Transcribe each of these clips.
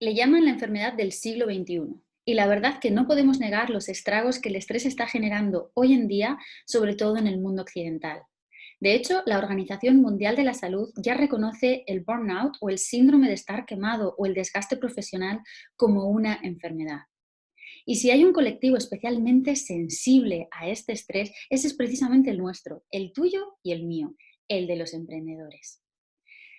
Le llaman la enfermedad del siglo XXI. Y la verdad que no podemos negar los estragos que el estrés está generando hoy en día, sobre todo en el mundo occidental. De hecho, la Organización Mundial de la Salud ya reconoce el burnout o el síndrome de estar quemado o el desgaste profesional como una enfermedad. Y si hay un colectivo especialmente sensible a este estrés, ese es precisamente el nuestro, el tuyo y el mío, el de los emprendedores.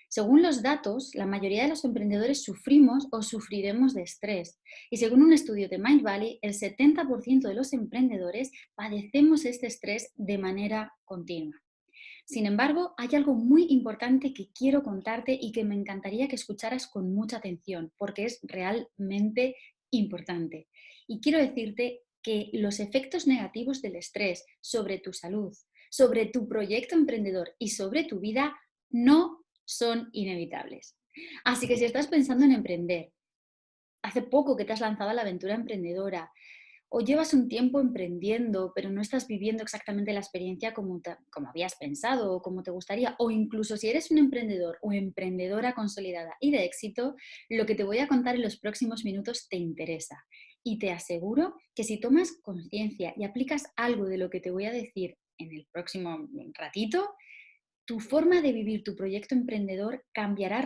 Según los datos, la mayoría de los emprendedores sufrimos o sufriremos de estrés. Y según un estudio de Mind Valley, el 70% de los emprendedores padecemos este estrés de manera continua. Sin embargo, hay algo muy importante que quiero contarte y que me encantaría que escucharas con mucha atención, porque es realmente importante. Y quiero decirte que los efectos negativos del estrés sobre tu salud, sobre tu proyecto emprendedor y sobre tu vida no son inevitables. Así que si estás pensando en emprender, hace poco que te has lanzado a la aventura emprendedora, o llevas un tiempo emprendiendo, pero no estás viviendo exactamente la experiencia como habías pensado o como te gustaría, o incluso si eres un emprendedor o emprendedora consolidada y de éxito, lo que te voy a contar en los próximos minutos te interesa. Y te aseguro que si tomas conciencia y aplicas algo de lo que te voy a decir en el próximo ratito, tu forma de vivir tu proyecto emprendedor cambiará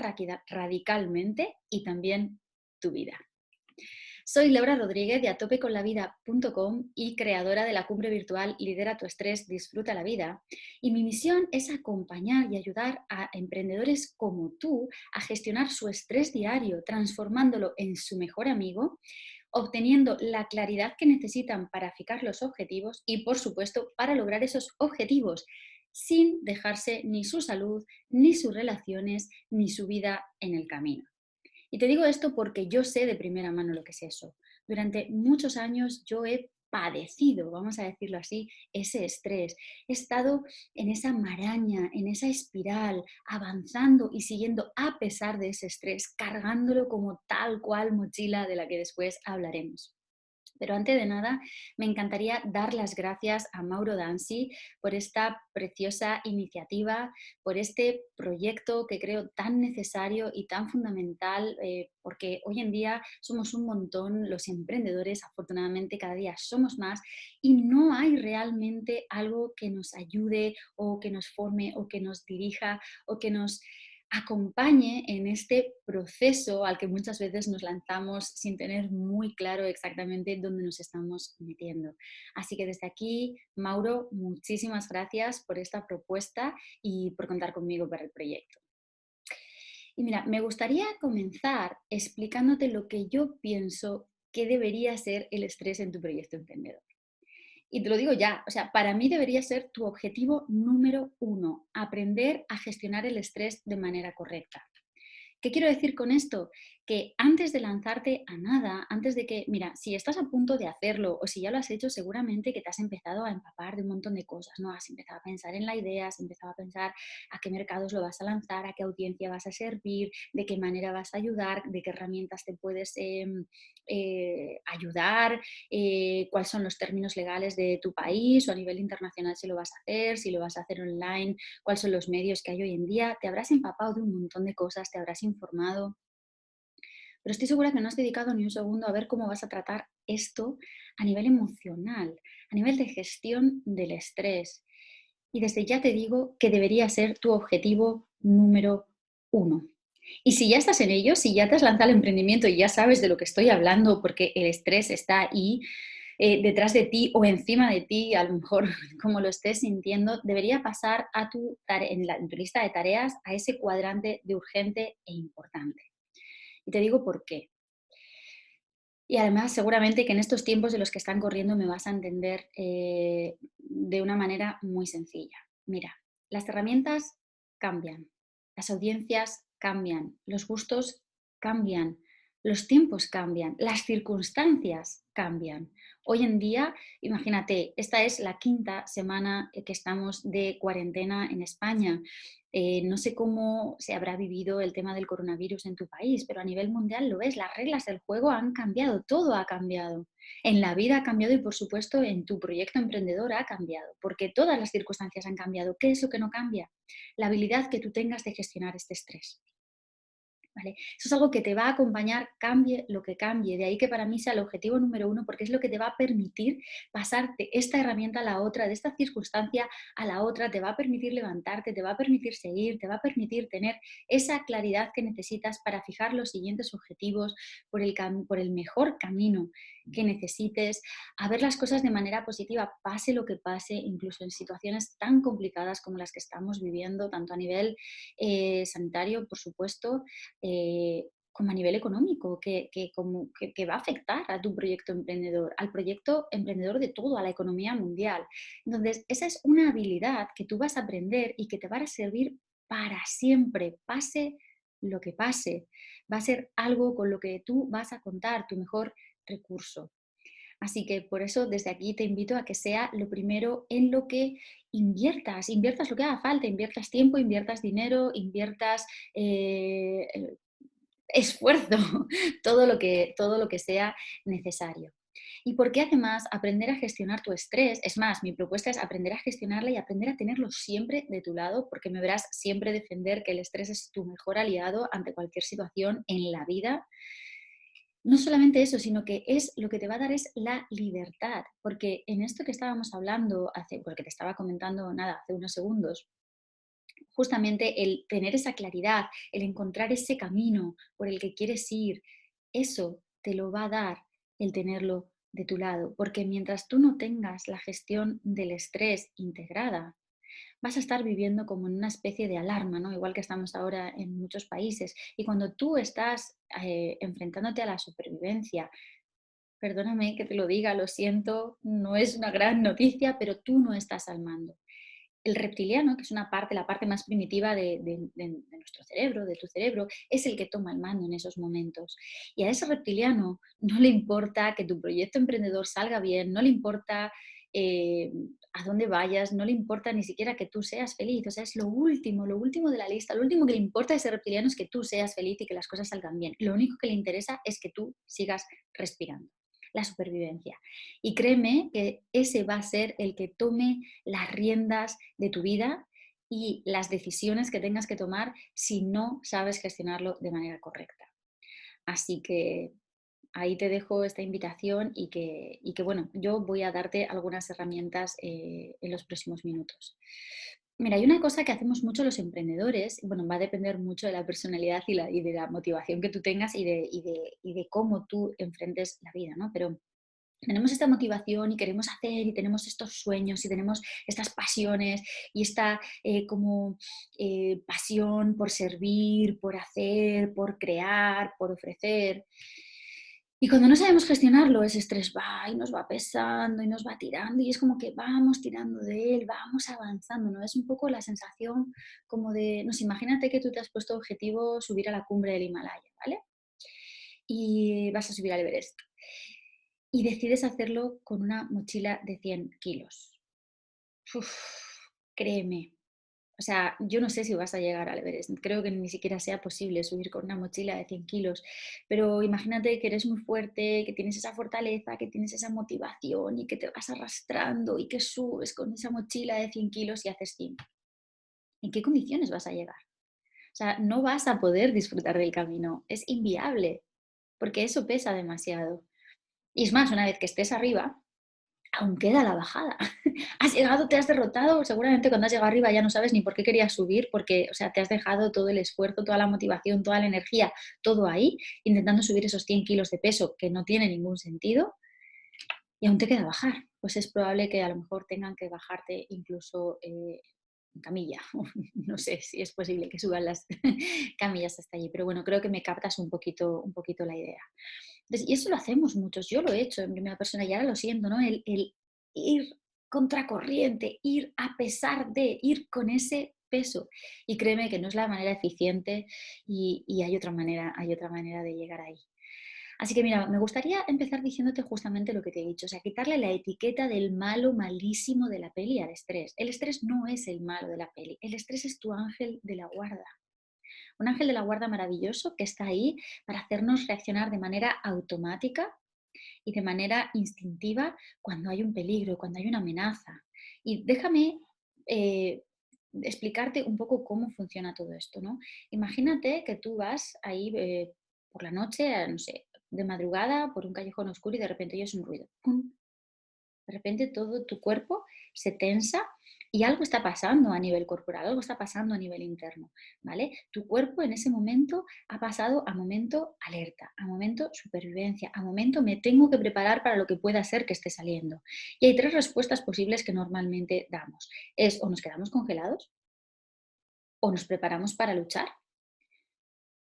radicalmente y también tu vida. Soy Laura Rodríguez de atopeconlavida.com y creadora de la cumbre virtual Lidera tu estrés, disfruta la vida. Y mi misión es acompañar y ayudar a emprendedores como tú a gestionar su estrés diario, transformándolo en su mejor amigo, obteniendo la claridad que necesitan para fijar los objetivos y, por supuesto, para lograr esos objetivos sin dejarse ni su salud, ni sus relaciones, ni su vida en el camino. Y te digo esto porque yo sé de primera mano lo que es eso. Durante muchos años yo he padecido, vamos a decirlo así, ese estrés. He estado en esa maraña, en esa espiral, avanzando y siguiendo a pesar de ese estrés, cargándolo como tal cual mochila de la que después hablaremos. Pero antes de nada, me encantaría dar las gracias a Mauro Danzi por esta preciosa iniciativa, por este proyecto que creo tan necesario y tan fundamental, porque hoy en día somos un montón los emprendedores, afortunadamente cada día somos más y no hay realmente algo que nos ayude o que nos forme o que nos dirija o que nos acompañe en este proceso al que muchas veces nos lanzamos sin tener muy claro exactamente dónde nos estamos metiendo. Así que desde aquí, Mauro, muchísimas gracias por esta propuesta y por contar conmigo para el proyecto. Y mira, me gustaría comenzar explicándote lo que yo pienso que debería ser el estrés en tu proyecto emprendedor. Y te lo digo ya, o sea, para mí debería ser tu objetivo número uno, aprender a gestionar el estrés de manera correcta. ¿Qué quiero decir con esto? Que antes de lanzarte a nada, antes de que, mira, si estás a punto de hacerlo o si ya lo has hecho, seguramente que te has empezado a empapar de un montón de cosas, ¿no? Has empezado a pensar en la idea, has empezado a pensar a qué mercados lo vas a lanzar, a qué audiencia vas a servir, de qué manera vas a ayudar, de qué herramientas te puedes ayudar, cuáles son los términos legales de tu país o a nivel internacional si lo vas a hacer, si lo vas a hacer online, cuáles son los medios que hay hoy en día. Te habrás empapado de un montón de cosas, te habrás informado, pero estoy segura que no has dedicado ni un segundo a ver cómo vas a tratar esto a nivel emocional, a nivel de gestión del estrés. Y desde ya te digo que debería ser tu objetivo número uno. Y si ya estás en ello, si ya te has lanzado al emprendimiento y ya sabes de lo que estoy hablando, porque el estrés está ahí, detrás de ti o encima de ti, a lo mejor como lo estés sintiendo, debería pasar a en tu lista de tareas a ese cuadrante de urgente e importante. Y te digo por qué. Y además, seguramente que en estos tiempos de los que están corriendo me vas a entender de una manera muy sencilla. Mira, las herramientas cambian, las audiencias cambian, los gustos cambian, los tiempos cambian, las circunstancias cambian. Hoy en día, imagínate, esta es la quinta semana que estamos de cuarentena en España. No sé cómo se habrá vivido el tema del coronavirus en tu país, pero a nivel mundial lo ves, las reglas del juego han cambiado, todo ha cambiado. En la vida ha cambiado y, por supuesto, en tu proyecto emprendedor ha cambiado, porque todas las circunstancias han cambiado. ¿Qué es lo que no cambia? La habilidad que tú tengas de gestionar este estrés. ¿vale? Eso es algo que te va a acompañar, cambie lo que cambie. De ahí que para mí sea el objetivo número uno, porque es lo que te va a permitir pasar de esta herramienta a la otra, de esta circunstancia a la otra, te va a permitir levantarte, te va a permitir seguir, te va a permitir tener esa claridad que necesitas para fijar los siguientes objetivos por el mejor camino que necesites, a ver las cosas de manera positiva, pase lo que pase, incluso en situaciones tan complicadas como las que estamos viviendo, tanto a nivel sanitario, por supuesto, como a nivel económico, que va a afectar a tu proyecto emprendedor, al proyecto emprendedor de todo, a la economía mundial. Entonces, esa es una habilidad que tú vas a aprender y que te va a servir para siempre, pase lo que pase. Va a ser algo con lo que tú vas a contar, tu mejor recurso. Así que por eso desde aquí te invito a que sea lo primero en lo que inviertas lo que haga falta, inviertas tiempo, inviertas dinero, inviertas esfuerzo, todo lo que sea necesario. Y porque además aprender a gestionar tu estrés, es más, mi propuesta es aprender a gestionarla y aprender a tenerlo siempre de tu lado, porque me verás siempre defender que el estrés es tu mejor aliado ante cualquier situación en la vida. No solamente eso, sino que es lo que te va a dar es la libertad, porque en esto que estábamos hablando porque te estaba comentando nada, hace unos segundos, justamente el tener esa claridad, el encontrar ese camino por el que quieres ir, eso te lo va a dar el tenerlo de tu lado, porque mientras tú no tengas la gestión del estrés integrada, vas a estar viviendo como en una especie de alarma, ¿no? Igual que estamos ahora en muchos países. Y cuando tú estás enfrentándote a la supervivencia, perdóname que te lo diga, lo siento, no es una gran noticia, pero tú no estás al mando. El reptiliano, que es una parte, la parte más primitiva de nuestro cerebro, de tu cerebro, es el que toma el mando en esos momentos. Y a ese reptiliano no le importa que tu proyecto emprendedor salga bien, no le importa eh, a dónde vayas, no le importa ni siquiera que tú seas feliz. O sea, es lo último de la lista. Lo último que le importa a ese reptiliano es que tú seas feliz y que las cosas salgan bien. Lo único que le interesa es que tú sigas respirando. La supervivencia. Y créeme que ese va a ser el que tome las riendas de tu vida y las decisiones que tengas que tomar si no sabes gestionarlo de manera correcta. Así que ahí te dejo esta invitación y que bueno, yo voy a darte algunas herramientas en los próximos minutos. Mira, hay una cosa que hacemos mucho los emprendedores, bueno, va a depender mucho de la personalidad y de la motivación que tú tengas y de cómo tú enfrentes la vida, ¿no? Pero tenemos esta motivación y queremos hacer y tenemos estos sueños y tenemos estas pasiones y esta pasión por servir, por hacer, por crear, por ofrecer. Y cuando no sabemos gestionarlo, ese estrés va y nos va pesando y nos va tirando y es como que vamos tirando de él, vamos avanzando, ¿no? Es un poco la sensación como de, no sé, imagínate que tú te has puesto objetivo subir a la cumbre del Himalaya, ¿vale? Y vas a subir al Everest y decides hacerlo con una mochila de 100 kilos. Uf, créeme. O sea, yo no sé si vas a llegar al Everest. Creo que ni siquiera sea posible subir con una mochila de 100 kilos. Pero imagínate que eres muy fuerte, que tienes esa fortaleza, que tienes esa motivación y que te vas arrastrando y que subes con esa mochila de 100 kilos y haces 100. ¿En qué condiciones vas a llegar? O sea, no vas a poder disfrutar del camino. Es inviable, porque eso pesa demasiado. Y es más, una vez que estés arriba, aún queda la bajada. Has llegado, te has derrotado, seguramente cuando has llegado arriba ya no sabes ni por qué querías subir, porque, o sea, te has dejado todo el esfuerzo, toda la motivación, toda la energía, todo ahí, intentando subir esos 100 kilos de peso que no tiene ningún sentido, y aún te queda bajar. Pues es probable que a lo mejor tengan que bajarte incluso en camilla. No sé si es posible que suban las camillas hasta allí, pero bueno, creo que me captas un poquito la idea. Entonces, y eso lo hacemos muchos, yo lo he hecho en primera persona y ahora lo siento, ¿no? El ir contracorriente, ir a pesar de, ir con ese peso. Y créeme que no es la manera eficiente y hay otra manera de llegar ahí. Así que mira, me gustaría empezar diciéndote justamente lo que te he dicho, o sea, quitarle la etiqueta del malo malísimo de la peli al estrés. El estrés no es el malo de la peli, el estrés es tu ángel de la guarda. Un ángel de la guarda maravilloso que está ahí para hacernos reaccionar de manera automática y de manera instintiva cuando hay un peligro, cuando hay una amenaza. Y déjame eh, explicarte un poco cómo funciona todo esto, ¿no? Imagínate que tú vas ahí por la noche, no sé, de madrugada, por un callejón oscuro y de repente oyes un ruido. ¡Pum! De repente todo tu cuerpo se tensa y algo está pasando a nivel corporal, algo está pasando a nivel interno, ¿vale? Tu cuerpo en ese momento ha pasado a momento alerta, a momento supervivencia, a momento me tengo que preparar para lo que pueda ser que esté saliendo. Y hay tres respuestas posibles que normalmente damos. Es o nos quedamos congelados, o nos preparamos para luchar,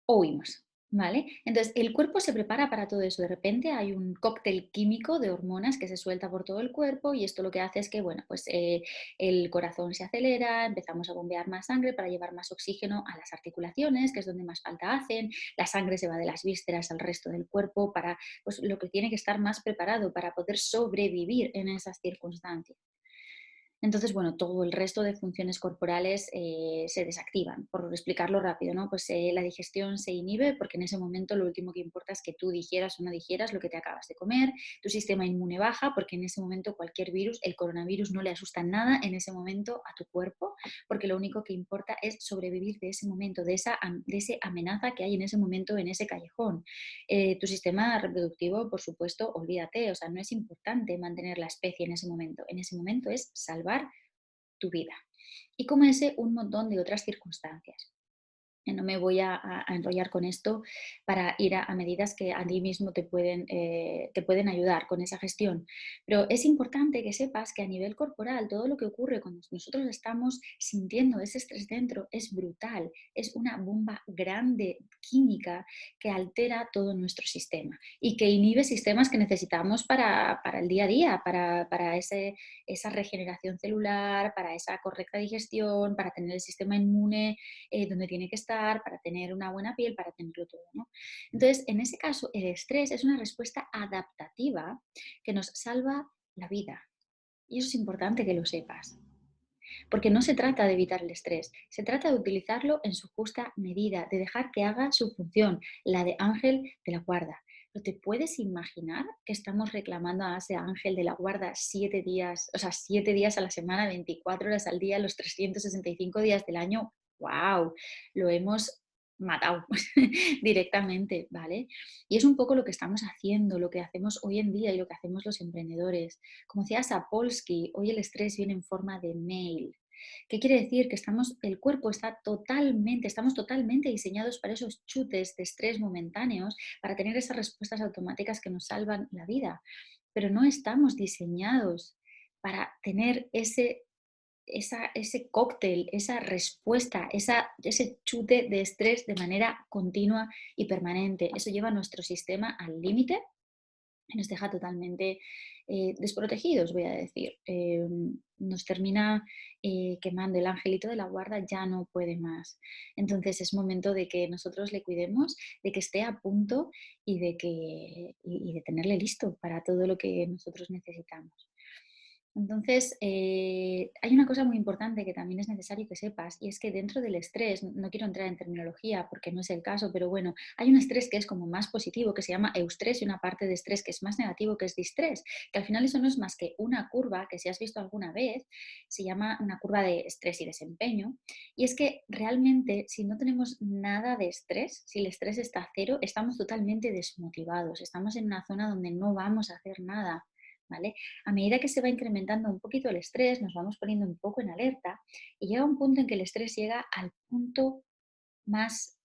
o huimos, ¿vale? Entonces, el cuerpo se prepara para todo eso. De repente hay un cóctel químico de hormonas que se suelta por todo el cuerpo y esto lo que hace es que, bueno, pues el corazón se acelera, empezamos a bombear más sangre para llevar más oxígeno a las articulaciones, que es donde más falta hacen, la sangre se va de las vísceras al resto del cuerpo para, pues, lo que tiene que estar más preparado para poder sobrevivir en esas circunstancias. Entonces, bueno, todo el resto de funciones corporales se desactivan, por explicarlo rápido, ¿no? Pues la digestión se inhibe porque en ese momento lo último que importa es que tú digieras o no digieras lo que te acabas de comer, tu sistema inmune baja porque en ese momento cualquier virus, el coronavirus no le asusta nada en ese momento a tu cuerpo, porque lo único que importa es sobrevivir de ese momento, de esa amenaza que hay en ese momento en ese callejón. Tu sistema reproductivo, por supuesto, olvídate, o sea, no es importante mantener la especie en ese momento es salvar tu vida. Y como ese, un montón de otras circunstancias. No me voy a enrollar con esto para ir a medidas que a ti mismo te pueden ayudar con esa gestión. Pero es importante que sepas que a nivel corporal todo lo que ocurre cuando nosotros estamos sintiendo ese estrés dentro es brutal. Es una bomba grande química que altera todo nuestro sistema y que inhibe sistemas que necesitamos para el día a día, para esa regeneración celular, para esa correcta digestión, para tener el sistema inmune donde tiene que estar, para tener una buena piel, para tenerlo todo, ¿no? Entonces, en ese caso, el estrés es una respuesta adaptativa que nos salva la vida. Y eso es importante que lo sepas. Porque no se trata de evitar el estrés, se trata de utilizarlo en su justa medida, de dejar que haga su función, la de ángel de la guarda. ¿No te puedes imaginar que estamos reclamando a ese ángel de la guarda 7 días, o sea, 7 días a la semana, 24 horas al día, los 365 días del año? ¡Wow! Lo hemos matado directamente, ¿vale? Y es un poco lo que estamos haciendo, lo que hacemos hoy en día y lo que hacemos los emprendedores. Como decía Sapolsky, hoy el estrés viene en forma de mail. ¿Qué quiere decir? Que el cuerpo estamos totalmente diseñados para esos chutes de estrés momentáneos, para tener esas respuestas automáticas que nos salvan la vida, pero no estamos diseñados para tener ese cóctel, esa respuesta, ese chute de estrés de manera continua y permanente. Eso lleva a nuestro sistema al límite y nos deja totalmente desprotegidos, voy a decir. Nos termina quemando, el angelito de la guarda ya no puede más. Entonces es momento de que nosotros le cuidemos, de que esté a punto y de tenerle listo para todo lo que nosotros necesitamos. Entonces, hay una cosa muy importante que también es necesario que sepas, y es que dentro del estrés, no quiero entrar en terminología porque no es el caso, pero bueno, hay un estrés que es como más positivo, que se llama eustrés, y una parte de estrés que es más negativo, que es distrés, que al final eso no es más que una curva que si has visto alguna vez, se llama una curva de estrés y desempeño, y es que realmente si no tenemos nada de estrés, si el estrés está a cero, estamos totalmente desmotivados, estamos en una zona donde no vamos a hacer nada. ¿Vale? A medida que se va incrementando un poquito el estrés, nos vamos poniendo un poco en alerta y llega un punto en que el estrés llega al punto más,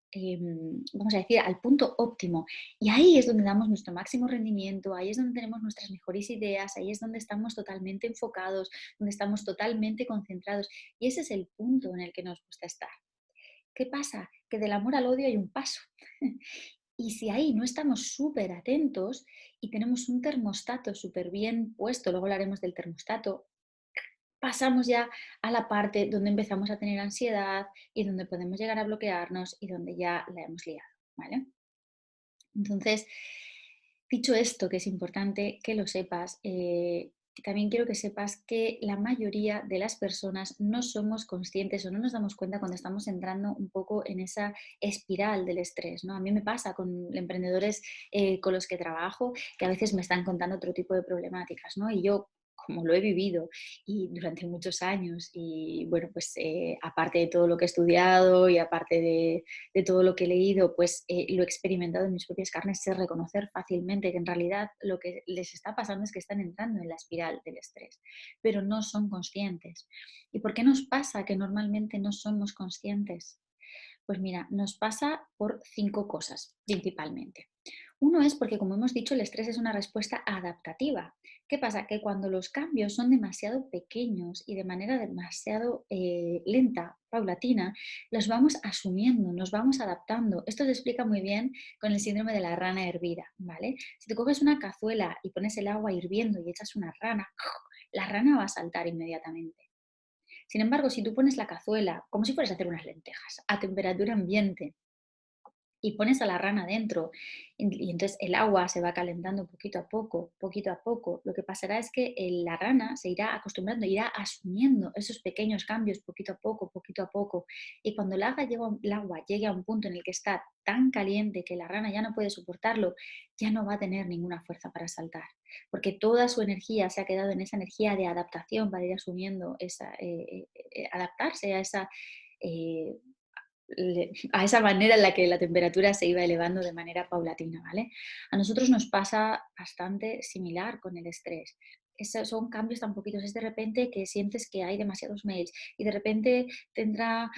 vamos a decir, al punto óptimo. Y ahí es donde damos nuestro máximo rendimiento, ahí es donde tenemos nuestras mejores ideas, ahí es donde estamos totalmente enfocados, donde estamos totalmente concentrados. Y ese es el punto en el que nos gusta estar. ¿Qué pasa? Que del amor al odio hay un paso. Y si ahí no estamos súper atentos y tenemos un termostato súper bien puesto, luego hablaremos del termostato, pasamos ya a la parte donde empezamos a tener ansiedad y donde podemos llegar a bloquearnos y donde ya la hemos liado, ¿vale? Entonces, dicho esto, que es importante que lo sepas, también quiero que sepas que la mayoría de las personas no somos conscientes o no nos damos cuenta cuando estamos entrando un poco en esa espiral del estrés, ¿no? A mí me pasa con emprendedores con los que trabajo que a veces me están contando otro tipo de problemáticas, ¿no? Y yo como lo he vivido y durante muchos años y bueno, pues aparte de todo lo que he estudiado y aparte de todo lo que he leído, pues lo he experimentado en mis propias carnes, sé reconocer fácilmente que en realidad lo que les está pasando es que están entrando en la espiral del estrés, pero no son conscientes. ¿Y por qué nos pasa que normalmente no somos conscientes? Pues mira, nos pasa por 5 cosas principalmente. Uno es porque, como hemos dicho, el estrés es una respuesta adaptativa. ¿Qué pasa? Que cuando los cambios son demasiado pequeños y de manera demasiado lenta, paulatina, los vamos asumiendo, nos vamos adaptando. Esto se explica muy bien con el síndrome de la rana hervida, ¿vale? Si te coges una cazuela y pones el agua hirviendo y echas una rana, la rana va a saltar inmediatamente. Sin embargo, si tú pones la cazuela como si fueras a hacer unas lentejas a temperatura ambiente y pones a la rana dentro y entonces el agua se va calentando poquito a poco, lo que pasará es que la rana se irá acostumbrando, irá asumiendo esos pequeños cambios poquito a poco. Y cuando el agua llegue a un punto en el que está tan caliente que la rana ya no puede soportarlo, ya no va a tener ninguna fuerza para saltar, porque toda su energía se ha quedado en esa energía de adaptación para ir asumiendo adaptarse a esa eh, a esa manera en la que la temperatura se iba elevando de manera paulatina, ¿vale? A nosotros nos pasa bastante similar con el estrés. Son cambios tan poquitos, es de repente que sientes que hay demasiados mails y de repente tendrá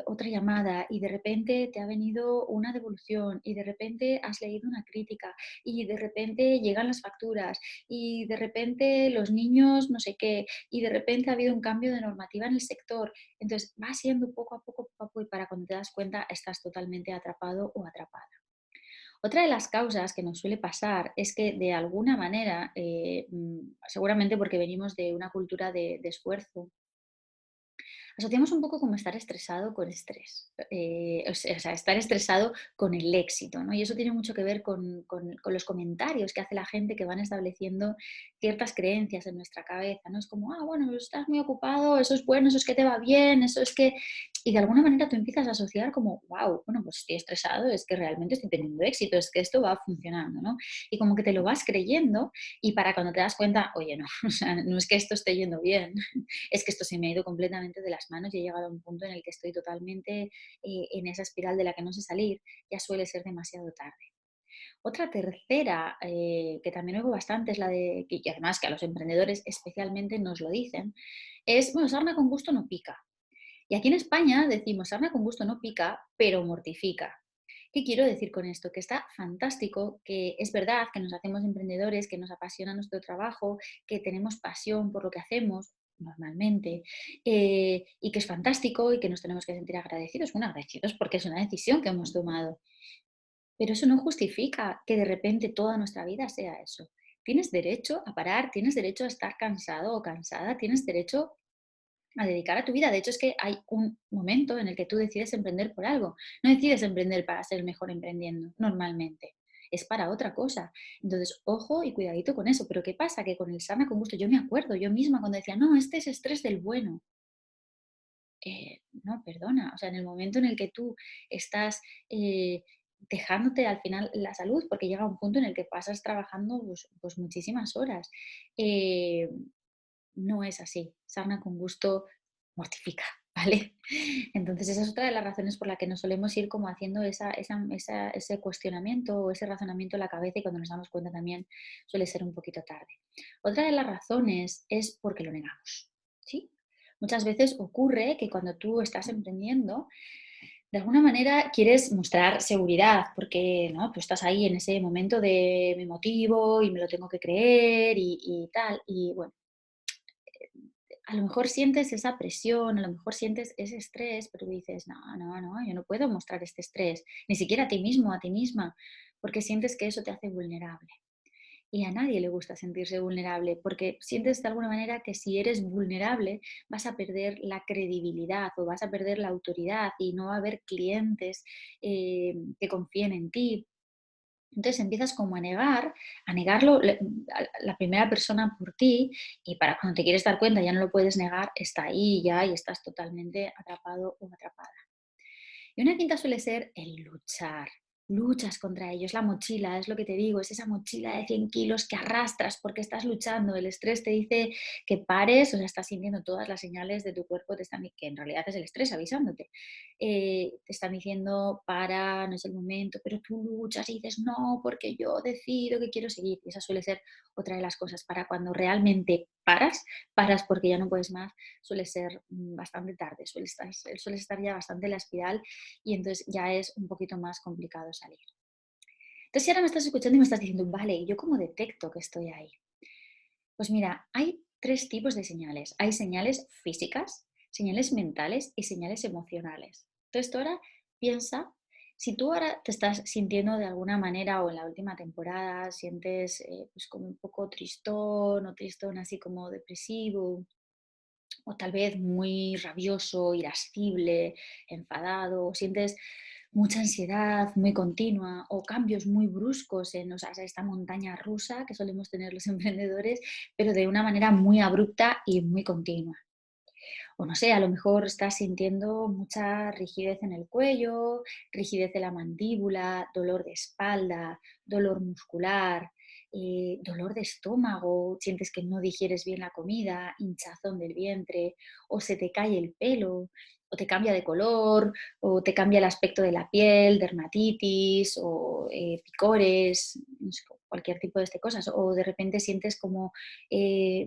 otra llamada y de repente te ha venido una devolución y de repente has leído una crítica y de repente llegan las facturas y de repente los niños no sé qué y de repente ha habido un cambio de normativa en el sector. Entonces va siendo poco a poco y para cuando te das cuenta estás totalmente atrapado o atrapada. Otra de las causas que nos suele pasar es que de alguna manera, seguramente porque venimos de una cultura de esfuerzo, asociamos un poco como estar estresado con estrés, o sea, estar estresado con el éxito, ¿no? Y eso tiene mucho que ver con los comentarios que hace la gente que van estableciendo ciertas creencias en nuestra cabeza, ¿no? Es como, bueno, estás muy ocupado, eso es bueno, eso es que te va bien, eso es que... Y de alguna manera tú empiezas a asociar como, wow, bueno, pues estoy estresado, es que realmente estoy teniendo éxito, es que esto va funcionando, ¿no? Y como que te lo vas creyendo y para cuando te das cuenta, oye, no, o sea, no es que esto esté yendo bien, es que esto se me ha ido completamente de las manos y he llegado a un punto en el que estoy totalmente en esa espiral de la que no sé salir, ya suele ser demasiado tarde. Otra tercera, que también oigo bastante, es la de, y además que a los emprendedores especialmente nos lo dicen, es, bueno, sarna con gusto no pica. Y aquí en España decimos, sarna con gusto no pica, pero mortifica. ¿Qué quiero decir con esto? Que está fantástico, que es verdad que nos hacemos emprendedores, que nos apasiona nuestro trabajo, que tenemos pasión por lo que hacemos normalmente, y que es fantástico y que nos tenemos que sentir agradecidos. Bueno, agradecidos porque es una decisión que hemos tomado. Pero eso no justifica que de repente toda nuestra vida sea eso. Tienes derecho a parar, tienes derecho a estar cansado o cansada, tienes derecho a dedicar a tu vida. De hecho, es que hay un momento en el que tú decides emprender por algo. No decides emprender para ser mejor emprendiendo, normalmente. Es para otra cosa. Entonces, ojo y cuidadito con eso. Pero ¿qué pasa? Que con el sana con gusto, yo me acuerdo, yo misma cuando decía, no, este es estrés del bueno. No, perdona. O sea, en el momento en el que tú estás dejándote al final la salud, porque llega un punto en el que pasas trabajando pues muchísimas horas. eh, no es así. Sarna con gusto mortifica, ¿vale? Entonces esa es otra de las razones por la que nos solemos ir como haciendo ese cuestionamiento o ese razonamiento en la cabeza y cuando nos damos cuenta también suele ser un poquito tarde. Otra de las razones es porque lo negamos, ¿sí? Muchas veces ocurre que cuando tú estás emprendiendo, de alguna manera quieres mostrar seguridad, porque ¿no? Tú estás ahí en ese momento de me motivo y me lo tengo que creer y tal. Y bueno, a lo mejor sientes esa presión, a lo mejor sientes ese estrés, pero dices, no, yo no puedo mostrar este estrés, ni siquiera a ti mismo, a ti misma, porque sientes que eso te hace vulnerable. Y a nadie le gusta sentirse vulnerable, porque sientes de alguna manera que si eres vulnerable vas a perder la credibilidad o vas a perder la autoridad y no va a haber clientes que confíen en ti. Entonces empiezas como a negarlo la primera persona por ti y para cuando te quieres dar cuenta ya no lo puedes negar, está ahí ya y estás totalmente atrapado o atrapada. Y una quinta suele ser el luchar. luchas contra ello. Es la mochila, es lo que te digo, es esa mochila de 100 kilos que arrastras porque estás luchando. El estrés te dice que pares, o sea, estás sintiendo todas las señales de tu cuerpo, que en realidad es el estrés avisándote. Te están diciendo, para, no es el momento, pero tú luchas y dices, no, porque yo decido que quiero seguir. Y esa suele ser otra de las cosas. Para cuando realmente paras porque ya no puedes más, suele ser bastante tarde, suele estar ya bastante en la espiral y entonces ya es un poquito más complicado salir. Entonces, si ahora me estás escuchando y me estás diciendo, vale, ¿y yo cómo detecto que estoy ahí? Pues mira, hay tres tipos de señales. Hay señales físicas, señales mentales y señales emocionales. Entonces, tú ahora piensa, si tú ahora te estás sintiendo de alguna manera o en la última temporada sientes pues como un poco tristón o tristón así como depresivo o tal vez muy rabioso, irascible, enfadado, o sientes mucha ansiedad muy continua o cambios muy bruscos en, o sea, esta montaña rusa que solemos tener los emprendedores, pero de una manera muy abrupta y muy continua. O no sé, a lo mejor estás sintiendo mucha rigidez en el cuello, rigidez de la mandíbula, dolor de espalda, dolor muscular, dolor de estómago, sientes que no digieres bien la comida, hinchazón del vientre, o se te cae el pelo, o te cambia de color, o te cambia el aspecto de la piel, dermatitis, o picores, no sé, cualquier tipo de cosas, o de repente sientes como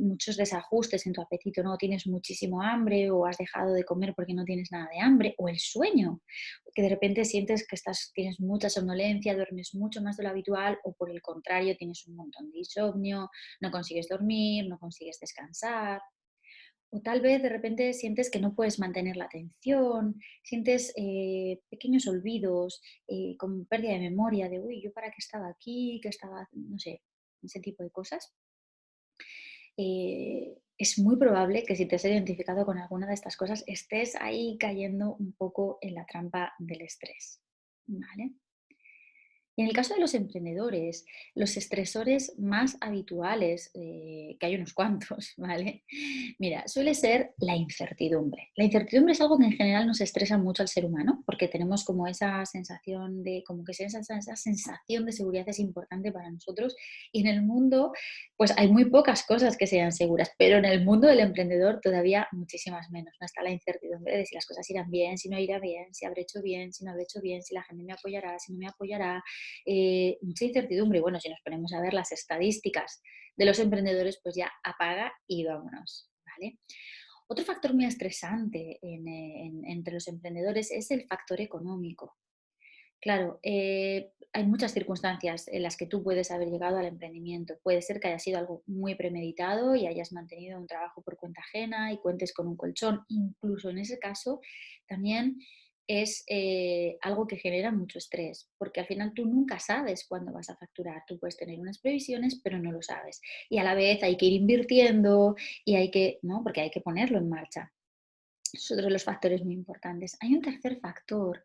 muchos desajustes en tu apetito, ¿no? Tienes muchísimo hambre o has dejado de comer porque no tienes nada de hambre, o el sueño, que de repente sientes que tienes mucha somnolencia, duermes mucho más de lo habitual, o por el contrario, tienes un montón de insomnio, no consigues dormir, no consigues descansar. O tal vez de repente sientes que no puedes mantener la atención, sientes pequeños olvidos, con pérdida de memoria, de, uy, ¿yo para qué estaba aquí? ¿Qué estaba? No sé, ese tipo de cosas. Es muy probable que si te has identificado con alguna de estas cosas, estés ahí cayendo un poco en la trampa del estrés, ¿vale? Y en el caso de los emprendedores, los estresores más habituales, que hay unos cuantos, ¿vale? Mira, suele ser la incertidumbre. La incertidumbre es algo que en general nos estresa mucho al ser humano, porque tenemos como esa sensación de, como que esa sensación de seguridad es importante para nosotros. Y en el mundo, pues hay muy pocas cosas que sean seguras, pero en el mundo del emprendedor todavía muchísimas menos. No está la incertidumbre de si las cosas irán bien, si no irá bien, si habré hecho bien, si no habré hecho bien, si la gente me apoyará, si no me apoyará, mucha incertidumbre. Y bueno, si nos ponemos a ver las estadísticas de los emprendedores, pues ya apaga y vámonos, ¿vale? Otro factor muy estresante entre los emprendedores es el factor económico. Claro, hay muchas circunstancias en las que tú puedes haber llegado al emprendimiento. Puede ser que haya sido algo muy premeditado y hayas mantenido un trabajo por cuenta ajena y cuentes con un colchón. Incluso en ese caso, también es algo que genera mucho estrés, porque al final tú nunca sabes cuándo vas a facturar. Tú puedes tener unas previsiones, pero no lo sabes. Y a la vez hay que ir invirtiendo y hay que, ¿no? Porque hay que ponerlo en marcha. Es otro de los factores muy importantes. Hay un tercer factor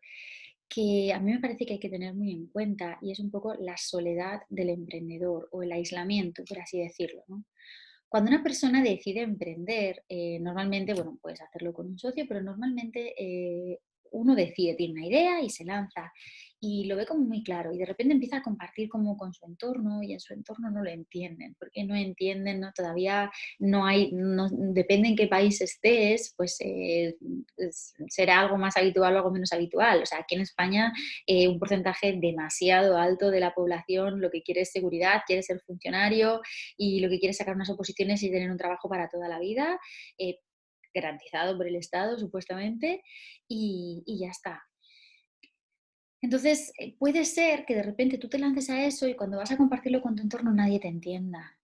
que a mí me parece que hay que tener muy en cuenta y es un poco la soledad del emprendedor o el aislamiento, por así decirlo, ¿no? Cuando una persona decide emprender, normalmente, bueno, puedes hacerlo con un socio, pero normalmente uno decide, tiene una idea y se lanza y lo ve como muy claro y de repente empieza a compartir como con su entorno y en su entorno no lo entienden, porque no entienden, ¿no? Todavía no hay, no, depende en qué país estés, pues será algo más habitual o algo menos habitual. O sea, aquí en España un porcentaje demasiado alto de la población lo que quiere es seguridad, quiere ser funcionario y lo que quiere es sacar unas oposiciones y tener un trabajo para toda la vida, eh, garantizado por el Estado, supuestamente, y ya está. Entonces, puede ser que de repente tú te lances a eso y cuando vas a compartirlo con tu entorno nadie te entienda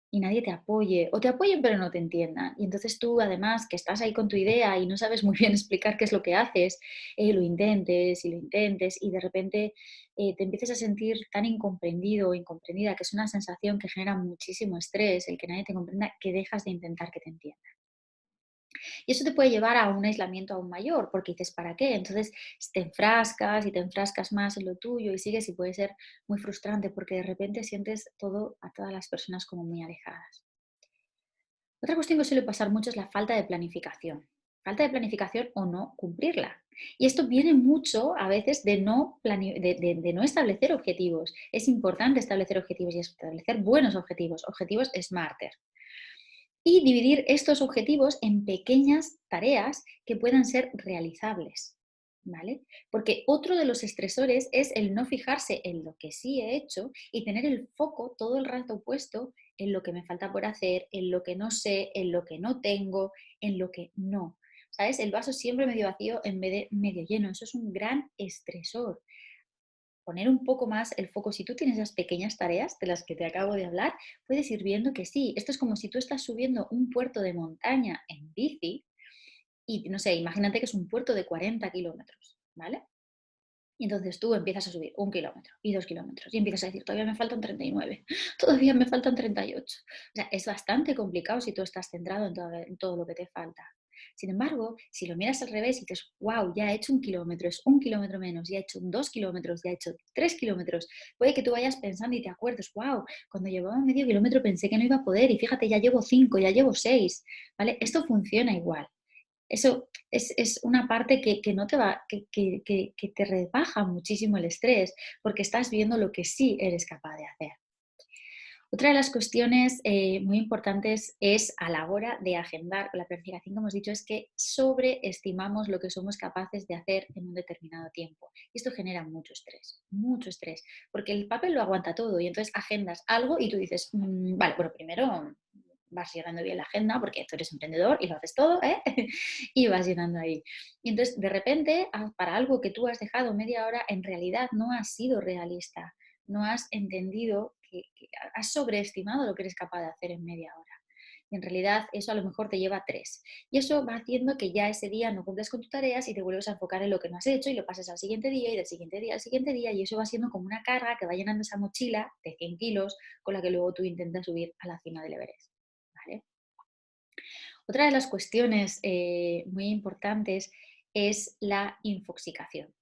y nadie te apoye, o te apoyen pero no te entiendan. Y entonces tú, además, que estás ahí con tu idea y no sabes muy bien explicar qué es lo que haces, lo intentes y de repente te empieces a sentir tan incomprendido o incomprendida, que es una sensación que genera muchísimo estrés, el que nadie te comprenda, que dejas de intentar que te entiendan. Y eso te puede llevar a un aislamiento aún mayor, porque dices, ¿para qué? Entonces te enfrascas y te enfrascas más en lo tuyo y sigues y puede ser muy frustrante porque de repente sientes todo a todas las personas como muy alejadas. Otra cuestión que suele pasar mucho es la falta de planificación. falta de planificación o no cumplirla. Y esto viene mucho a veces de de no establecer objetivos. Es importante establecer objetivos y establecer buenos objetivos, objetivos smarter. Y dividir estos objetivos en pequeñas tareas que puedan ser realizables, ¿vale? Porque otro de los estresores es el no fijarse en lo que sí he hecho y tener el foco todo el rato puesto en lo que me falta por hacer, en lo que no sé, en lo que no tengo, en lo que no. ¿Sabes? El vaso siempre medio vacío en vez de medio lleno. Eso es un gran estresor. Poner un poco más el foco. Si tú tienes esas pequeñas tareas de las que te acabo de hablar, puedes ir viendo que sí. Esto es como si tú estás subiendo un puerto de montaña en bici y, no sé, imagínate que es un puerto de 40 kilómetros, ¿vale? Y entonces tú empiezas a subir 1 kilómetro y 2 kilómetros y empiezas a decir, todavía me faltan 39, todavía me faltan 38. O sea, es bastante complicado si tú estás centrado en todo lo que te falta. Sin embargo, si lo miras al revés y dices, wow, ya he hecho 1 kilómetro, es 1 kilómetro menos, ya he hecho 2 kilómetros, ya he hecho 3 kilómetros, puede que tú vayas pensando y te acuerdes, wow, cuando llevaba medio kilómetro pensé que no iba a poder y fíjate, ya llevo 5, ya llevo 6, ¿vale? Esto funciona igual. Eso es una parte que no te va, que te rebaja muchísimo el estrés, porque estás viendo lo que sí eres capaz de hacer. Otra de las cuestiones muy importantes es a la hora de agendar la planificación que hemos dicho, es que sobreestimamos lo que somos capaces de hacer en un determinado tiempo. Y esto genera mucho estrés, porque el papel lo aguanta todo y entonces agendas algo y tú dices, vale, bueno, primero vas llenando bien la agenda porque tú eres emprendedor y lo haces todo, ¿eh? Y vas llenando ahí. Y entonces, de repente, para algo que tú has dejado media hora, en realidad no has sido realista, no has entendido que has sobreestimado lo que eres capaz de hacer en media hora. Y en realidad eso a lo mejor te lleva 3. Y eso va haciendo que ya ese día no cumples con tus tareas y te vuelves a enfocar en lo que no has hecho y lo pasas al siguiente día y del siguiente día al siguiente día y eso va siendo como una carga que va llenando esa mochila de 100 kilos con la que luego tú intentas subir a la cima del Everest. ¿Vale? Otra de las cuestiones muy importantes es la infoxicación.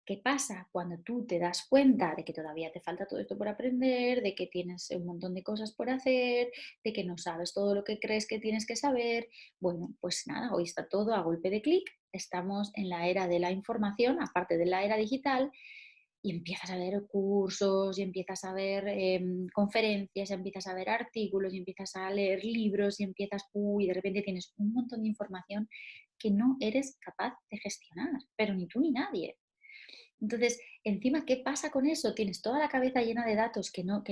¿Qué pasa cuando tú te das cuenta de que todavía te falta todo esto por aprender, de que tienes un montón de cosas por hacer, de que no sabes todo lo que crees que tienes que saber? Bueno, pues nada, hoy está todo a golpe de clic. Estamos en la era de la información, aparte de la era digital, y empiezas a ver cursos, y empiezas a ver conferencias, y empiezas a ver artículos, y empiezas a leer libros, y empiezas, y de repente tienes un montón de información que no eres capaz de gestionar, pero ni tú ni nadie. Entonces, encima, ¿qué pasa con eso? Tienes toda la cabeza llena de datos que no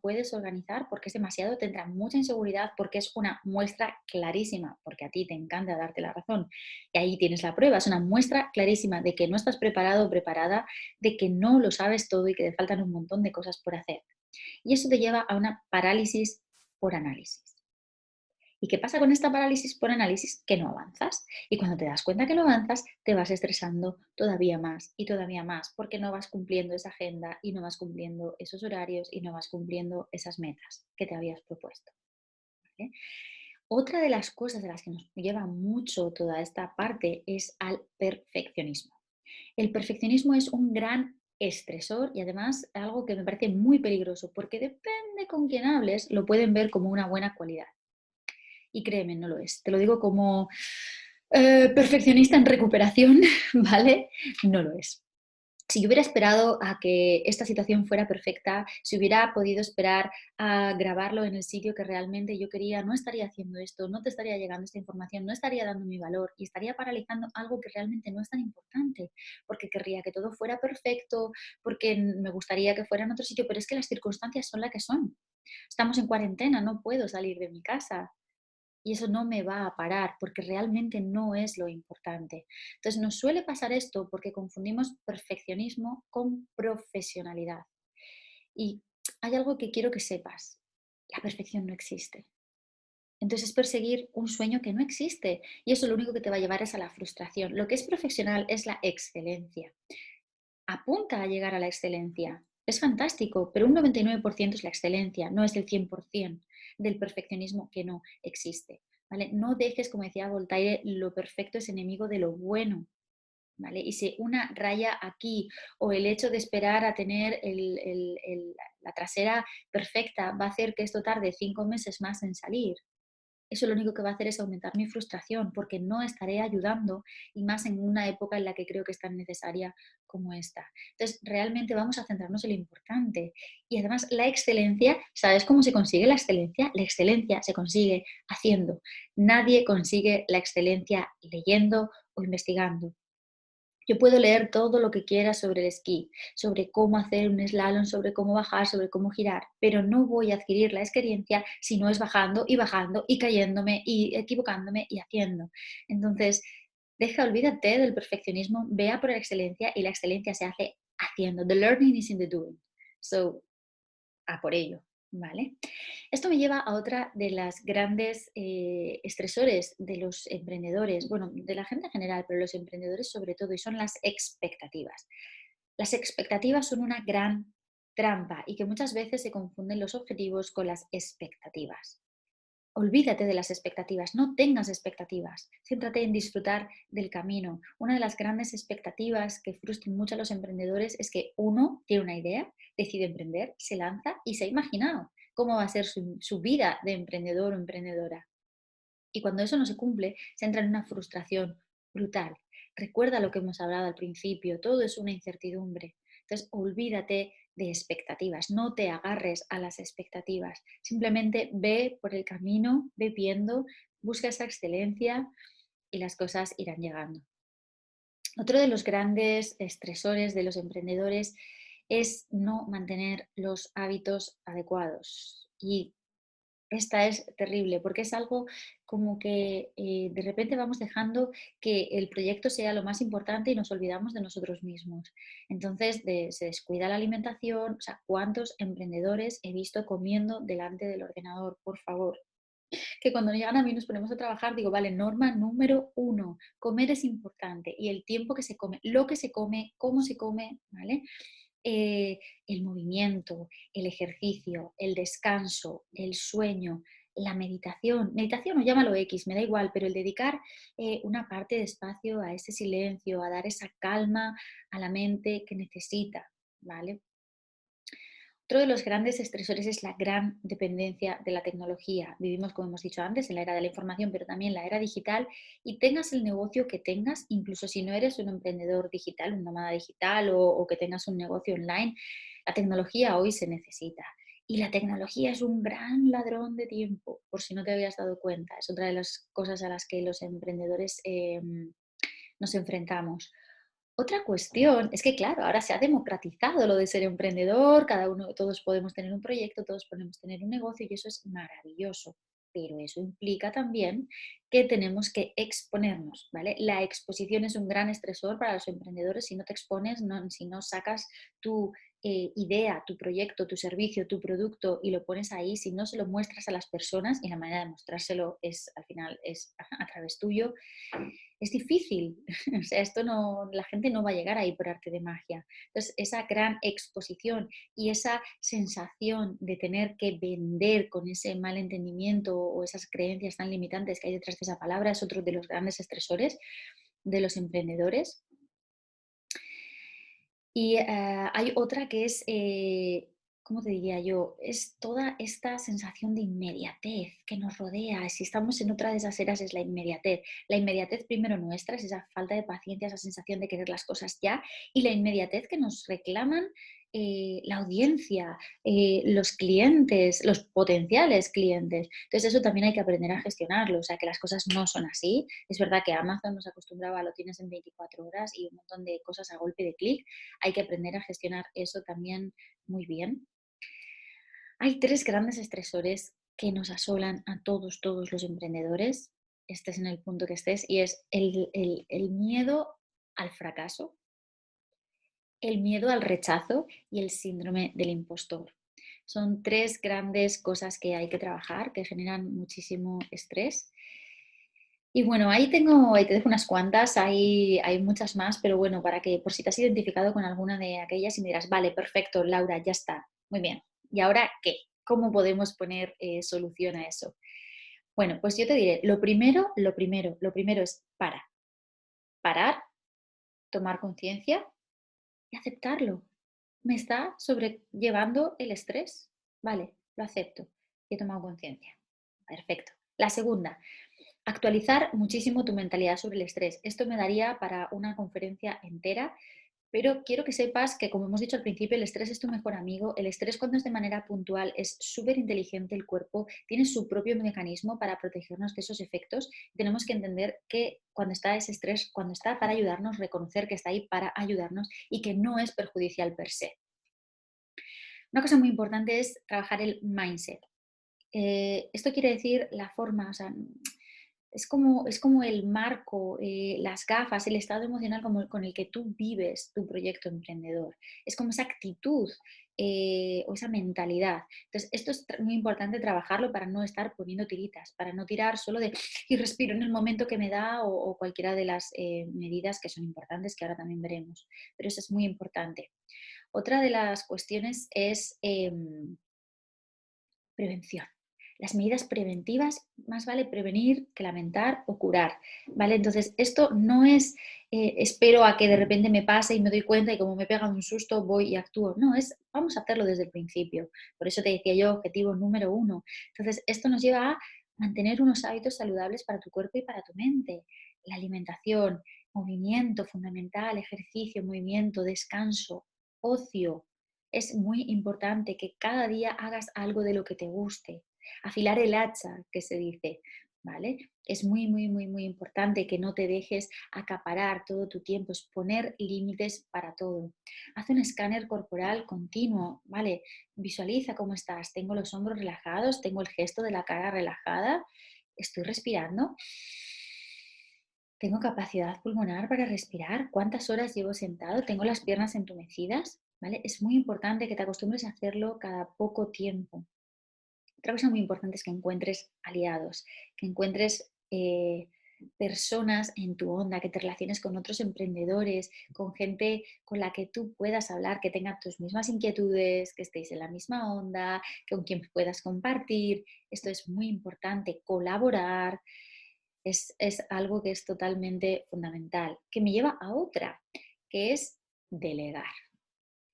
puedes organizar porque es demasiado, tendrá mucha inseguridad porque es una muestra clarísima, porque a ti te encanta darte la razón. Y ahí tienes la prueba, es una muestra clarísima de que no estás preparado o preparada, de que no lo sabes todo y que te faltan un montón de cosas por hacer. Y eso te lleva a una parálisis por análisis. ¿Y qué pasa con esta parálisis por análisis? Que no avanzas. Y cuando te das cuenta que no avanzas, te vas estresando todavía más y todavía más, porque no vas cumpliendo esa agenda y no vas cumpliendo esos horarios y no vas cumpliendo esas metas que te habías propuesto. ¿Vale? Otra de las cosas de las que nos lleva mucho toda esta parte es al perfeccionismo. El perfeccionismo es un gran estresor y además algo que me parece muy peligroso, porque depende con quién hables, lo pueden ver como una buena cualidad. Y créeme, no lo es. Te lo digo como perfeccionista en recuperación, ¿vale? No lo es. Si yo hubiera esperado a que esta situación fuera perfecta, si hubiera podido esperar a grabarlo en el sitio que realmente yo quería, no estaría haciendo esto, no te estaría llegando esta información, no estaría dando mi valor y estaría paralizando algo que realmente no es tan importante, porque querría que todo fuera perfecto, porque me gustaría que fuera en otro sitio, pero es que las circunstancias son las que son. Estamos en cuarentena, no puedo salir de mi casa, y eso no me va a parar porque realmente no es lo importante. Entonces nos suele pasar esto porque confundimos perfeccionismo con profesionalidad. Y hay algo que quiero que sepas. La perfección no existe. Entonces es perseguir un sueño que no existe y eso lo único que te va a llevar es a la frustración. Lo que es profesional es la excelencia. Apunta a llegar a la excelencia. Es fantástico, pero un 99% es la excelencia, no es el 100% del perfeccionismo que no existe. ¿Vale? No dejes, como decía Voltaire, lo perfecto es enemigo de lo bueno. ¿Vale? Y si una raya aquí o el hecho de esperar a tener la trasera perfecta va a hacer que esto tarde 5 meses más en salir, eso lo único que va a hacer es aumentar mi frustración porque no estaré ayudando y más en una época en la que creo que es tan necesaria como esta. Entonces, realmente vamos a centrarnos en lo importante. Y además, la excelencia, ¿sabes cómo se consigue la excelencia? La excelencia se consigue haciendo. Nadie consigue la excelencia leyendo o investigando. Yo puedo leer todo lo que quiera sobre el esquí, sobre cómo hacer un slalom, sobre cómo bajar, sobre cómo girar, pero no voy a adquirir la experiencia si no es bajando y cayéndome y equivocándome y haciendo. Entonces, olvídate del perfeccionismo, vea por la excelencia y la excelencia se hace haciendo. The learning is in the doing. So, a por ello, ¿vale? Esto me lleva a otra de las grandes estresores de los emprendedores, bueno, de la gente en general, pero los emprendedores sobre todo, y son las expectativas. Las expectativas son una gran trampa y que muchas veces se confunden los objetivos con las expectativas. Olvídate de las expectativas, no tengas expectativas, céntrate en disfrutar del camino. Una de las grandes expectativas que frustran mucho a los emprendedores es que uno tiene una idea, decide emprender, se lanza y se ha imaginado cómo va a ser su vida de emprendedor o emprendedora. Y cuando eso no se cumple, se entra en una frustración brutal. Recuerda lo que hemos hablado al principio, todo es una incertidumbre. Entonces, olvídate de expectativas, no te agarres a las expectativas. Simplemente ve por el camino, ve viendo, busca esa excelencia y las cosas irán llegando. Otro de los grandes estresores de los emprendedores es no mantener los hábitos adecuados. Y esta es terrible porque es algo como que de repente vamos dejando que el proyecto sea lo más importante y nos olvidamos de nosotros mismos. Entonces se descuida la alimentación. O sea, ¿cuántos emprendedores he visto comiendo delante del ordenador? Por favor. Que cuando llegan a mí nos ponemos a trabajar, digo, vale, norma número uno, comer es importante y el tiempo que se come, lo que se come, cómo se come, ¿vale? El movimiento, el ejercicio, el descanso, el sueño, la meditación. Meditación o llámalo X, me da igual, pero el dedicar una parte de espacio a ese silencio, a dar esa calma a la mente que necesita, ¿vale? Otro de los grandes estresores es la gran dependencia de la tecnología. Vivimos, como hemos dicho antes, en la era de la información, pero también la era digital y tengas el negocio que tengas, incluso si no eres un emprendedor digital, un nómada digital o que tengas un negocio online, la tecnología hoy se necesita. Y la tecnología es un gran ladrón de tiempo, por si no te habías dado cuenta. Es otra de las cosas a las que los emprendedores nos enfrentamos. Otra cuestión es que, claro, ahora se ha democratizado lo de ser emprendedor, cada uno, todos podemos tener un proyecto, todos podemos tener un negocio y eso es maravilloso. Pero eso implica también que tenemos que exponernos, ¿vale? La exposición es un gran estresor para los emprendedores. Si no te expones, si no sacas tu idea, tu proyecto, tu servicio, tu producto y lo pones ahí, si no se lo muestras a las personas, y la manera de mostrárselo es, al final, es a través tuyo, es difícil. O sea, esto no, la gente no va a llegar ahí por arte de magia. Entonces, esa gran exposición y esa sensación de tener que vender con ese mal entendimiento o esas creencias tan limitantes que hay detrás de esa palabra es otro de los grandes estresores de los emprendedores. Y hay otra que es, ¿cómo te diría yo? Es toda esta sensación de inmediatez que nos rodea. Si estamos en otra de esas eras es la inmediatez. La inmediatez primero nuestra es esa falta de paciencia, esa sensación de querer las cosas ya y la inmediatez que nos reclaman la audiencia, los clientes, los potenciales clientes. Entonces eso también hay que aprender a gestionarlo, o sea que las cosas no son así. Es verdad que Amazon nos acostumbraba a lo tienes en 24 horas y un montón de cosas a golpe de clic. Hay que aprender a gestionar eso también muy bien. Hay tres grandes estresores que nos asolan a todos los emprendedores, estés en el punto que estés, y es el miedo al fracaso, el miedo al rechazo y el síndrome del impostor. Son tres grandes cosas que hay que trabajar, que generan muchísimo estrés. Y bueno, ahí te dejo unas cuantas, hay muchas más, pero bueno, para que por si te has identificado con alguna de aquellas y me dirás, vale, perfecto, Laura, ya está, muy bien. ¿Y ahora qué? ¿Cómo podemos poner solución a eso? Bueno, pues yo te diré, lo primero es parar, tomar conciencia y aceptarlo. Me está sobrellevando el estrés. Vale, lo acepto. Y he tomado conciencia. Perfecto. La segunda, actualizar muchísimo tu mentalidad sobre el estrés. Esto me daría para una conferencia entera, pero quiero que sepas que, como hemos dicho al principio, el estrés es tu mejor amigo. El estrés, cuando es de manera puntual, es súper inteligente. El cuerpo tiene su propio mecanismo para protegernos de esos efectos. Tenemos que entender que cuando está ese estrés, cuando está para ayudarnos, reconocer que está ahí para ayudarnos y que no es perjudicial per se. Una cosa muy importante es trabajar el mindset. Esto quiere decir la forma, o sea, es como el marco, las gafas, el estado emocional con el que tú vives tu proyecto emprendedor. Es como esa actitud o esa mentalidad. Entonces, esto es muy importante trabajarlo para no estar poniendo tiritas, para no tirar solo de y respiro en el momento que me da o cualquiera de las medidas que son importantes, que ahora también veremos. Pero eso es muy importante. Otra de las cuestiones es prevención. Las medidas preventivas, más vale prevenir que lamentar o curar, ¿vale? Entonces, esto no es espero a que de repente me pase y me doy cuenta y como me pega un susto voy y actúo. No, es vamos a hacerlo desde el principio. Por eso te decía yo, objetivo número uno. Entonces, esto nos lleva a mantener unos hábitos saludables para tu cuerpo y para tu mente. La alimentación, movimiento fundamental, ejercicio, movimiento, descanso, ocio. Es muy importante que cada día hagas algo de lo que te guste. Afilar el hacha, que se dice, ¿vale? Es muy, muy, muy, muy importante que no te dejes acaparar todo tu tiempo, es poner límites para todo. Haz un escáner corporal continuo, ¿vale? Visualiza cómo estás. Tengo los hombros relajados, tengo el gesto de la cara relajada, estoy respirando. ¿Tengo capacidad pulmonar para respirar? ¿Cuántas horas llevo sentado? ¿Tengo las piernas entumecidas? ¿Vale? Es muy importante que te acostumbres a hacerlo cada poco tiempo. Otra cosa muy importante es que encuentres aliados, que encuentres personas en tu onda, que te relaciones con otros emprendedores, con gente con la que tú puedas hablar, que tenga tus mismas inquietudes, que estéis en la misma onda, con quien puedas compartir. Esto es muy importante, colaborar. Es algo que es totalmente fundamental, que me lleva a otra, que es delegar.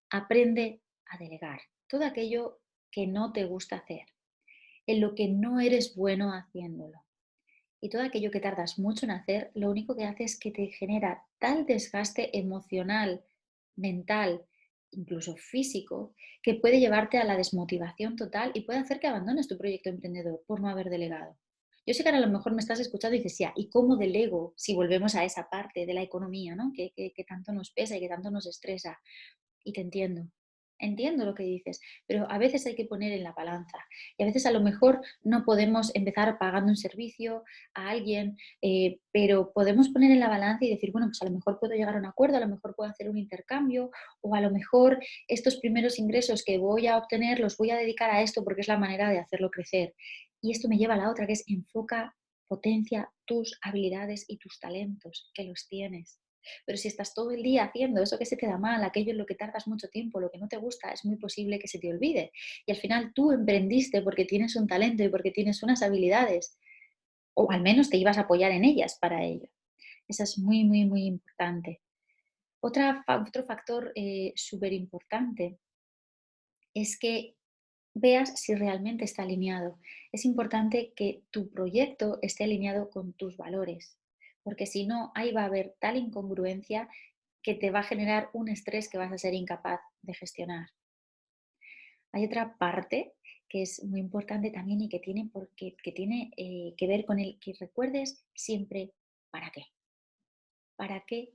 Aprende a delegar todo aquello que no te gusta hacer, en lo que no eres bueno haciéndolo. Y todo aquello que tardas mucho en hacer, lo único que hace es que te genera tal desgaste emocional, mental, incluso físico, que puede llevarte a la desmotivación total y puede hacer que abandones tu proyecto emprendedor por no haber delegado. Yo sé que ahora a lo mejor me estás escuchando y dices, ya, ¿y cómo delego si volvemos a esa parte de la economía, ¿no? que tanto nos pesa y que tanto nos estresa? Y te entiendo. Entiendo lo que dices, pero a veces hay que poner en la balanza y a veces a lo mejor no podemos empezar pagando un servicio a alguien, pero podemos poner en la balanza y decir, bueno, pues a lo mejor puedo llegar a un acuerdo, a lo mejor puedo hacer un intercambio o a lo mejor estos primeros ingresos que voy a obtener los voy a dedicar a esto porque es la manera de hacerlo crecer. Y esto me lleva a la otra, que es enfoca, potencia tus habilidades y tus talentos, que los tienes. Pero si estás todo el día haciendo eso que se te da mal, aquello en lo que tardas mucho tiempo, lo que no te gusta, es muy posible que se te olvide. Y al final tú emprendiste porque tienes un talento y porque tienes unas habilidades, o al menos te ibas a apoyar en ellas para ello. Eso es muy, muy, muy importante. Otro factor súper importante es que veas si realmente está alineado. Es importante que tu proyecto esté alineado con tus valores, porque si no, ahí va a haber tal incongruencia que te va a generar un estrés que vas a ser incapaz de gestionar. Hay otra parte que es muy importante también y que tiene que ver con el que recuerdes siempre para qué. ¿Para qué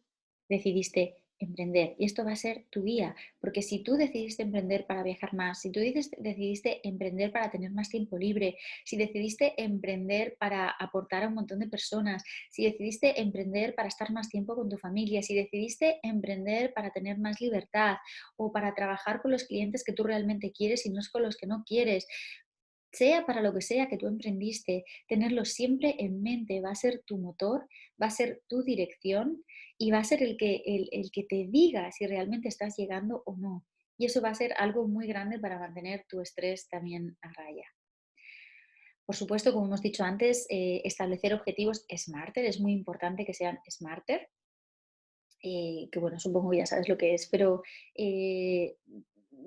decidiste emprender? Y esto va a ser tu guía, porque si tú decidiste emprender para viajar más, si tú decidiste emprender para tener más tiempo libre, si decidiste emprender para aportar a un montón de personas, si decidiste emprender para estar más tiempo con tu familia, si decidiste emprender para tener más libertad o para trabajar con los clientes que tú realmente quieres y no es con los que no quieres, sea para lo que sea que tú emprendiste, tenerlo siempre en mente va a ser tu motor, va a ser tu dirección y va a ser el que te diga si realmente estás llegando o no. Y eso va a ser algo muy grande para mantener tu estrés también a raya. Por supuesto, como hemos dicho antes, establecer objetivos smarter, es muy importante que sean smarter, que bueno, supongo que ya sabes lo que es, pero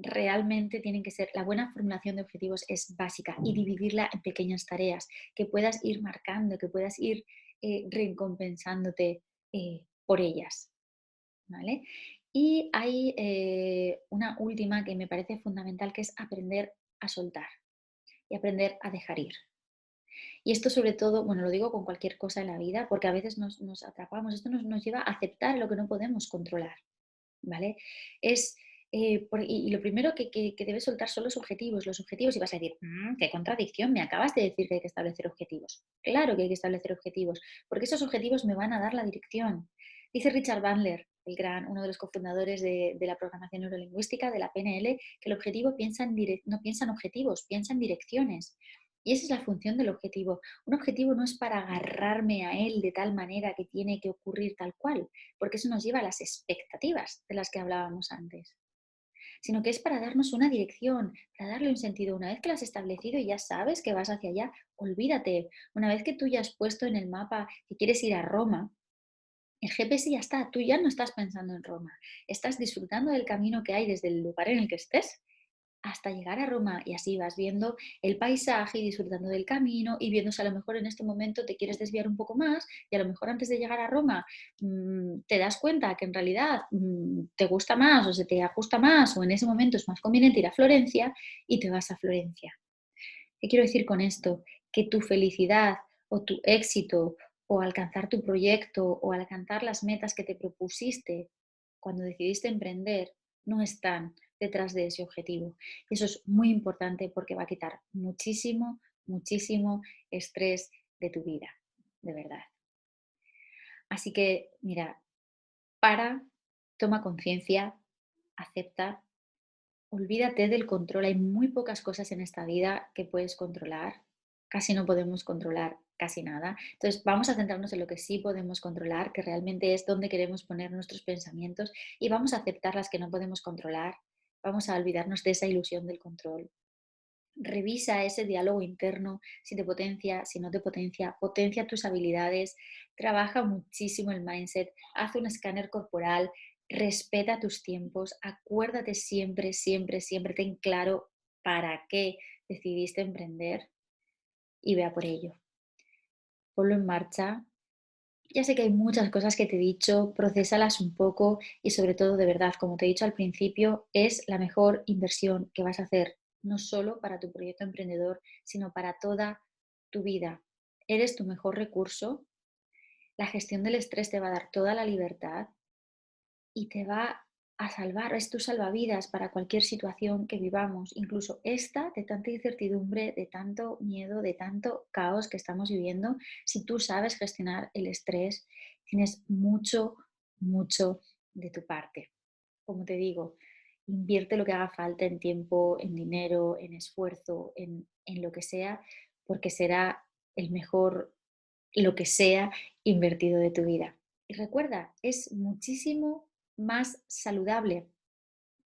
realmente tienen que ser, la buena formulación de objetivos es básica y dividirla en pequeñas tareas que puedas ir marcando, que puedas ir recompensándote por ellas, ¿vale? Y hay una última que me parece fundamental, que es aprender a soltar y aprender a dejar ir. Y esto sobre todo, bueno, lo digo con cualquier cosa en la vida, porque a veces nos atrapamos, esto nos lleva a aceptar lo que no podemos controlar, ¿vale? Es, y lo primero que debes soltar son los objetivos, y vas a decir, qué contradicción, me acabas de decir que hay que establecer objetivos. Claro que hay que establecer objetivos, porque esos objetivos me van a dar la dirección. Dice Richard Bandler, uno de los cofundadores de la programación neurolingüística, de la PNL, que el objetivo no piensa en objetivos, piensa en direcciones. Y esa es la función del objetivo. Un objetivo no es para agarrarme a él de tal manera que tiene que ocurrir tal cual, porque eso nos lleva a las expectativas de las que hablábamos antes, sino que es para darnos una dirección, para darle un sentido. Una vez que lo has establecido y ya sabes que vas hacia allá, olvídate. Una vez que tú ya has puesto en el mapa que quieres ir a Roma, el GPS ya está, tú ya no estás pensando en Roma, estás disfrutando del camino que hay desde el lugar en el que estés hasta llegar a Roma, y así vas viendo el paisaje y disfrutando del camino y viendo si a lo mejor en este momento te quieres desviar un poco más y a lo mejor antes de llegar a Roma te das cuenta que en realidad te gusta más o se te ajusta más o en ese momento es más conveniente ir a Florencia y te vas a Florencia. ¿Qué quiero decir con esto? Que tu felicidad o tu éxito o alcanzar tu proyecto o alcanzar las metas que te propusiste cuando decidiste emprender no están detrás de ese objetivo. Y eso es muy importante porque va a quitar muchísimo, muchísimo estrés de tu vida, de verdad. Así que, mira, para, toma conciencia, acepta. Olvídate del control. Hay muy pocas cosas en esta vida que puedes controlar. Casi no podemos controlar casi nada. Entonces, vamos a centrarnos en lo que sí podemos controlar, que realmente es donde queremos poner nuestros pensamientos, y vamos a aceptar las que no podemos controlar. Vamos a olvidarnos de esa ilusión del control. Revisa ese diálogo interno, si te potencia, si no te potencia, potencia tus habilidades, trabaja muchísimo el mindset, haz un escáner corporal, respeta tus tiempos, acuérdate siempre, siempre, siempre, ten claro para qué decidiste emprender y vea por ello. Ponlo en marcha. Ya sé que hay muchas cosas que te he dicho, procesalas un poco y sobre todo, de verdad, como te he dicho al principio, es la mejor inversión que vas a hacer, no solo para tu proyecto emprendedor, sino para toda tu vida. Eres tu mejor recurso, la gestión del estrés te va a dar toda la libertad y te va a salvar, es tu salvavidas para cualquier situación que vivamos, incluso esta de tanta incertidumbre, de tanto miedo, de tanto caos que estamos viviendo. Si tú sabes gestionar el estrés, tienes mucho, mucho de tu parte. Como te digo, invierte lo que haga falta en tiempo, en dinero, en esfuerzo, en lo que sea, porque será el mejor, lo que sea invertido de tu vida. Y recuerda, es muchísimo más saludable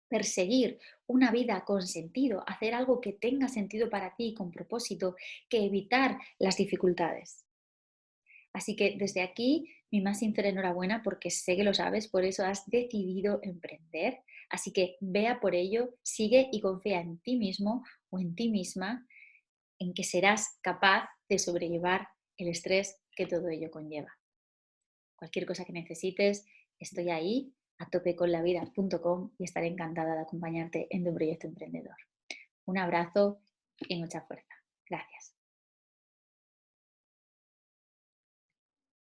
perseguir una vida con sentido, hacer algo que tenga sentido para ti con propósito, que evitar las dificultades. Así que desde aquí, mi más sincera enhorabuena porque sé que lo sabes, por eso has decidido emprender. Así que vea por ello, sigue y confía en ti mismo o en ti misma, en que serás capaz de sobrellevar el estrés que todo ello conlleva. Cualquier cosa que necesites, estoy ahí a topeconlavida.com y estaré encantada de acompañarte en tu proyecto emprendedor. Un abrazo y mucha fuerza. Gracias.